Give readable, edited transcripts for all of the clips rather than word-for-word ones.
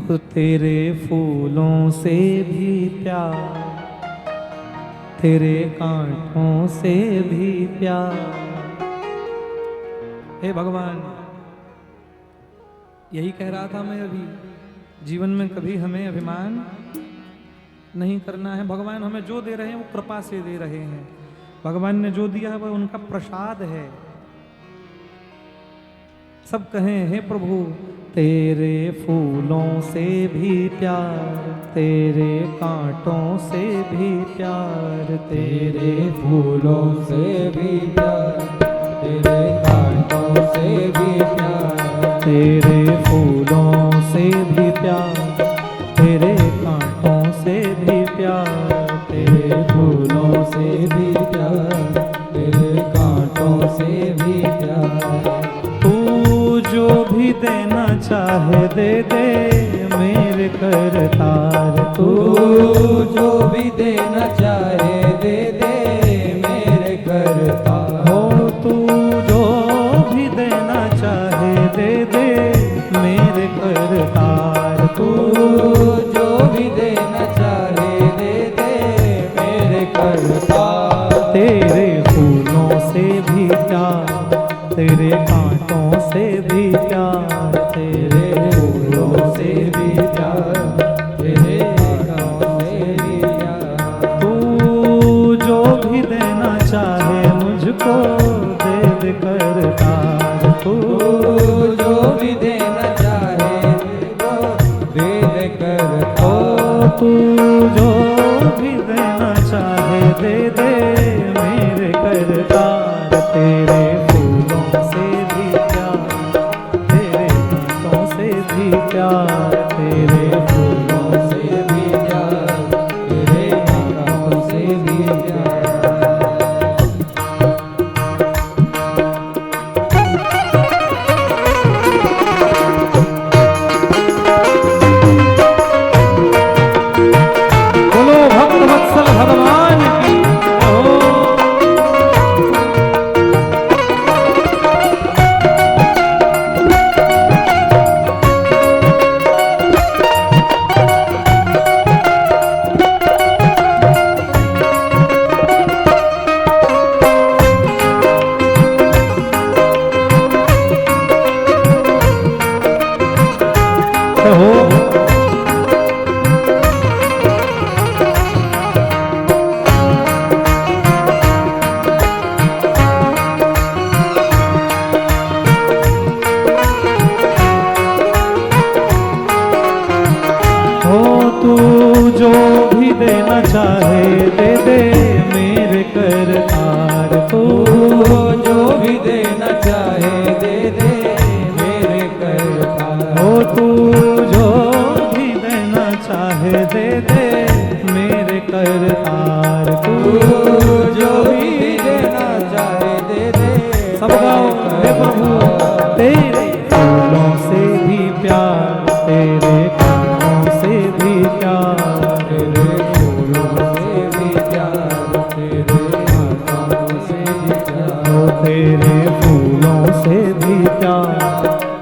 तो तेरे फूलों से भी प्यार, तेरे कांटों से भी प्यार। हे भगवान, यही कह रहा था मैं अभी, जीवन में कभी हमें अभिमान नहीं करना है। भगवान हमें जो दे रहे हैं वो कृपा से दे रहे हैं। भगवान ने जो दिया है वह उनका प्रसाद है। सब कहें हे प्रभु तेरे फूलों से भी प्यार, तेरे कांटों से भी प्यार, तेरे फूलों से भी प्यार, तेरे कांटों से भी प्यार, तेरे फूलों से भी प्यार, तेरे कांटों से भी प्यार, तेरे फूलों से भी प्यार, तेरे कांटों से भी प्यार। तू जो भी देना चाहे दे दे मेरे करतार, तू जो भी देना चाहे दे दे मेरे करतार। हो तू जो भी देना चाहे दे दे मेरे करतार, तू जो भी देना चाहे दे दे मेरे करतार। तेरे फूलों से भी प्यार, तेरे कांटों से भी प्यार, तेरे फूलों से भी प्यार, तेरे कांटों से भी प्यार। तू जो भी देना चाहे मुझको दे दे करतार, तू जो भी देना चाहे मुझको दे दे करतार। तू जो भी देना चाहे दे दे मेरे करतार। तेरे फूलों से भी प्यार, तेरे कांटों से भी प्यार, तेरे फूलों से भी प्यार, तेरे कांटों से भी प्यार। बोलो भक्त वत्सल भगवान की जो भी देना चाहे दे दे मेरे करतार, तू जो भी देना चाहे दे दे मेरे करतार। हो तू जो भी देना चाहे दे दे मेरे करतार, तू जो भी देना चाहे दे दे। सब गाओ हे प्रभु तेरे फूलों से भी प्यार, तेरे कांटों से भी प्यार, तेरे फूलों से भी प्यार, तेरे कांटों से भी प्यार। ओ तेरे फूलों से भी प्यार,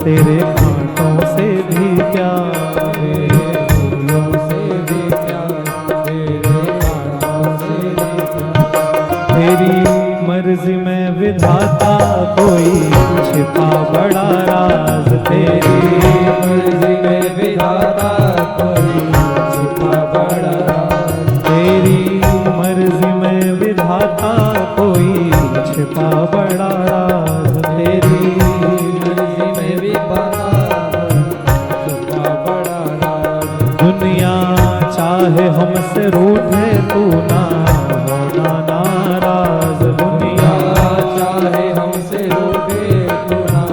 तेरे कांटों से भी प्यार, तेरे फूलों से भी प्यार, तेरे कांटों से भी प्यार। तेरी मर्जी में विधाता कोई छिपा बड़ा राज, तेरी मर्जी में विधाता कोई छिपा बड़ा राज। तेरी मर्जी में विधाता कोई छिपा बड़ा राज, तेरी मर्जी में विधाता छिपा बड़ा राज। दुनिया चाहे हमसे रूठे तू ना होना नाराज, दुनिया चाहे हमसे रूठे तू ना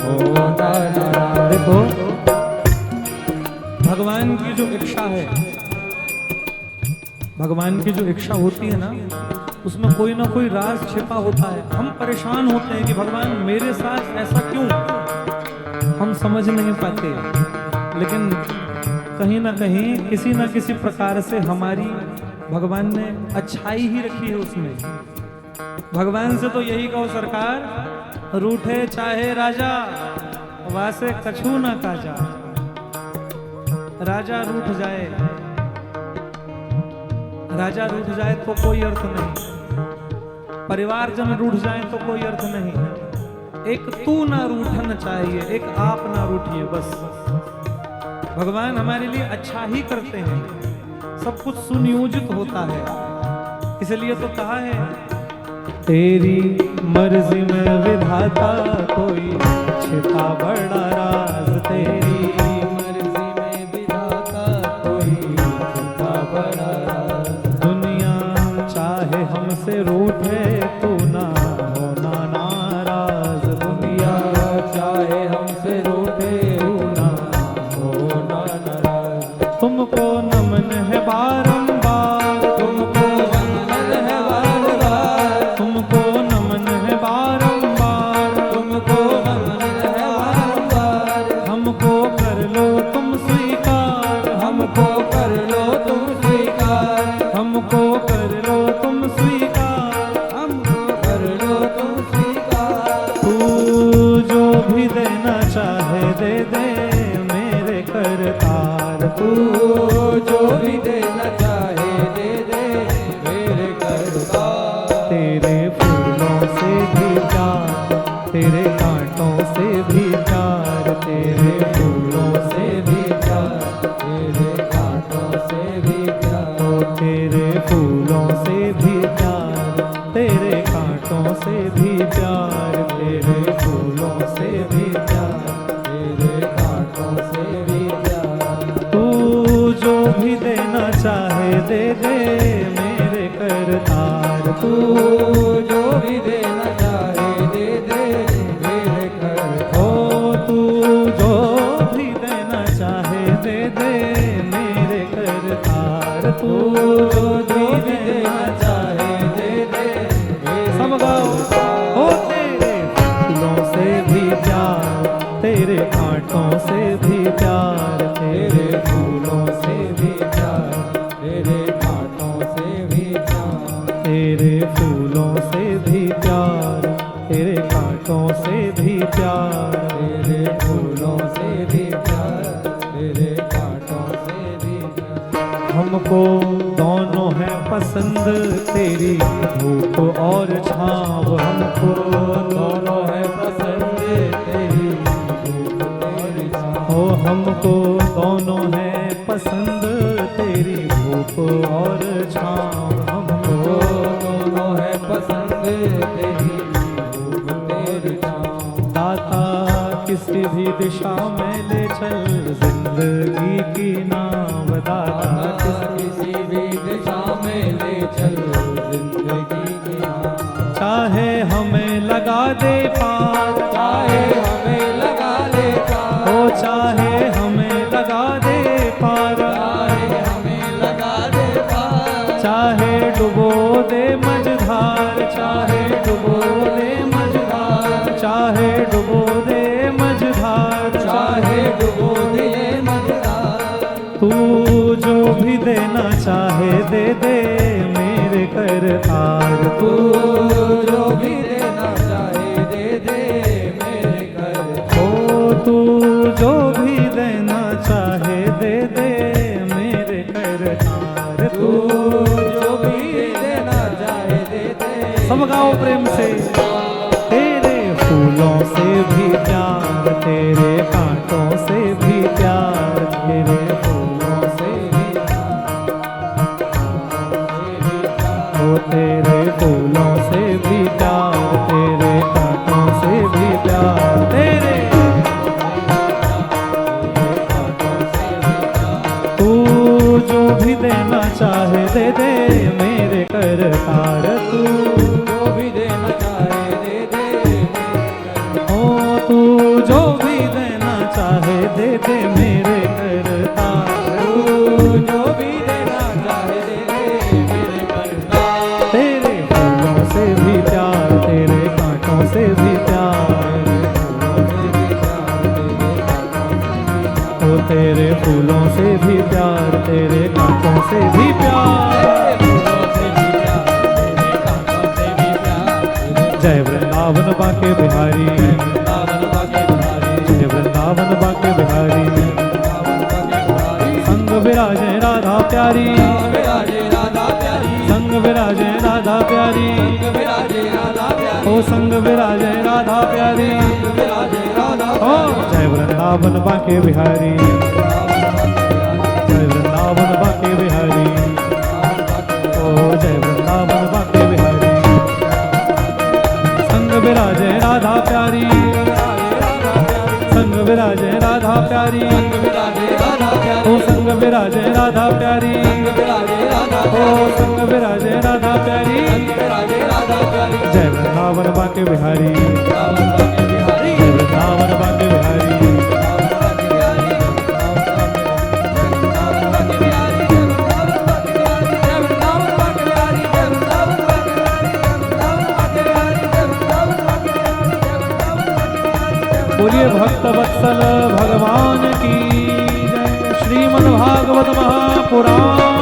होना नाराज। देखो भगवान की जो इच्छा है, भगवान की जो इच्छा होती है ना, उसमें कोई ना कोई राज छिपा होता है। हम परेशान होते हैं कि भगवान मेरे साथ ऐसा क्यों, हम समझ नहीं पाते, लेकिन कहीं ना कहीं किसी ना किसी प्रकार से हमारी भगवान ने अच्छाई ही रखी है उसमें। भगवान से तो यही कहो सरकार, रूठे चाहे राजा वासे कछु ना काजा। राजा रूठ जाए, राजा रूठ जाए तो कोई अर्थ नहीं, परिवारजन रूठ जाए तो कोई अर्थ नहीं। एक तू ना रूठन चाहिए, एक आप ना रूठिए बस। भगवान हमारे लिए अच्छा ही करते हैं, सब कुछ सुनियोजित होता है, इसलिए तो कहा है तेरी मर्जी में विधाता कोई छिपा बड़ा राज, तेरी मर्जी में विधाता कोई छिपा बड़ा राज। दुनिया चाहे हमसे रूठे तू ना होना नाराज, दुनिया चाहे हमसे रूठे तू ना होना नाराज। तुमको नमन है बारंबार, तुमको वंदन है बार-बार, तुमको नमन है बारंबार, तुमको नमन है बार-बार। हमको कर लो तुम स्वीकार, हमको कर लो तुम स्वीकार, हमको कर लो तुम स्वीकार। हमको कर लो तुम स्वीकार। तू जो भी देना चाहे दे दे मेरे करतार, तू जो भी देना चाहे दे दे मेरे करतार। तेरे फूलों से भी प्यार, तेरे कांटों से भी प्यार, तेरे फूलों से भी प्यार, तेरे कांटों से भी प्यार। ओ तेरे फूलों से भी प्यार, तेरे कांटों से भी प्यार, तेरे फूलों से भी प्यार, तेरे कांटों से भी प्यार। तू जो भी देना चाहे दे दे मेरे करतार, तू जो भी देना चाहे दे दे मेरे करतार। ओ तू जो भी देना चाहे दे दे मेरे करतार, तू जो भी देना चाहे दे दे मेरे सब गाओ। ओ तेरे फूलों से भी प्यार, तेरे कांटों से भी प्यार, तेरे फूलों से भी प्यार, तेरे कांटों से भी प्यार। तेरे फूलों से भी प्यार, तेरे कांटों से भी प्यार। तेरे फूलों से भी प्यार, तेरे कांटों से भी प्यार। हमको दोनों है पसंद तेरी धूप और छाँव, हमको दोनों है पसंद तेरी धूप और छाँव। हो हमको दोनों है पसंद तेरी धूप और छाँव, हमको दोनों है पसंद तेरी धूप तेरी छाँव। दाता किसी भी दिशा में ले चल जिंदगी की नाव, दाता किसी भी दिशा में ले चल जिंदगी की नाव। चाहे हमें लगा दे पार, चाहे हमें लगा ले पार, हो चाहे हमें लगा दे पार, चाहे हमें लगा दे पार। चाहे डुबो दे मझधार, चाहे डुबो दे मझधार, चाहे डुबो दे मझधार, चाहे डुबो दे मझधार। तू जो भी देना चाहे दे दे मेरे करतार, तू तू जो भी देना चाहे दे दे मेरे करतार। ओ तू जो भी देना चाहे दे दे मेरे करतार, तू तू जो भी देना चाहे दे दे। सब गाओ प्रेम से। तेरे फूलों से भी प्यार, तेरे कांटों से भी प्यार, तेरे फूलों से भी ओ तेरे फूलों से भी प्यार, तेरे कांटों से भी प्यार, तेरे तू जो भी देना चाहे दे दे मेरे करतार, तू जो भी देना चाहे दे दे मेरे करतार। ओ तू जो भी देना चाहे दे दे मेरे करतार, तू जो भी देना चाहे दे दे मेरे करतार। तेरे फूलों से भी प्यार, तेरे कांटों से भी प्यार, ओ तेरे फूलों से भी प्यार, तेरे कांटों से भी प्यार। जय वृंदावन बाके बिहारी, जय वृंदावन बाके बिहारी, प्यारी, विराजे राधा प्यारी, संग विराजे राधा प्यारी, विराजे राधा प्यारी, ओ संग विराजे राधा प्यारी, विराजे राधा ओ जय वृंदावन बांके बिहारी, जय वृंदावन बांके बिहारी, ओ जय वृंदावन बांके बिहारी। संग विराजे राधा प्यारी, संग विराजे राधा प्यारी, विराजे राधा प्यारी, ओ संग विराजे राधा प्यारी, विराजे राधा ओ संग विराजे राधा प्यारी, विराजे राधा प्यारी, जय वृंदावन बांके बिहारी, बिहारी, जय वृंदावन बांके बिहारी। बोलिए भक्त वत्सल भगवान की जय। श्रीमद् भागवत महापुराण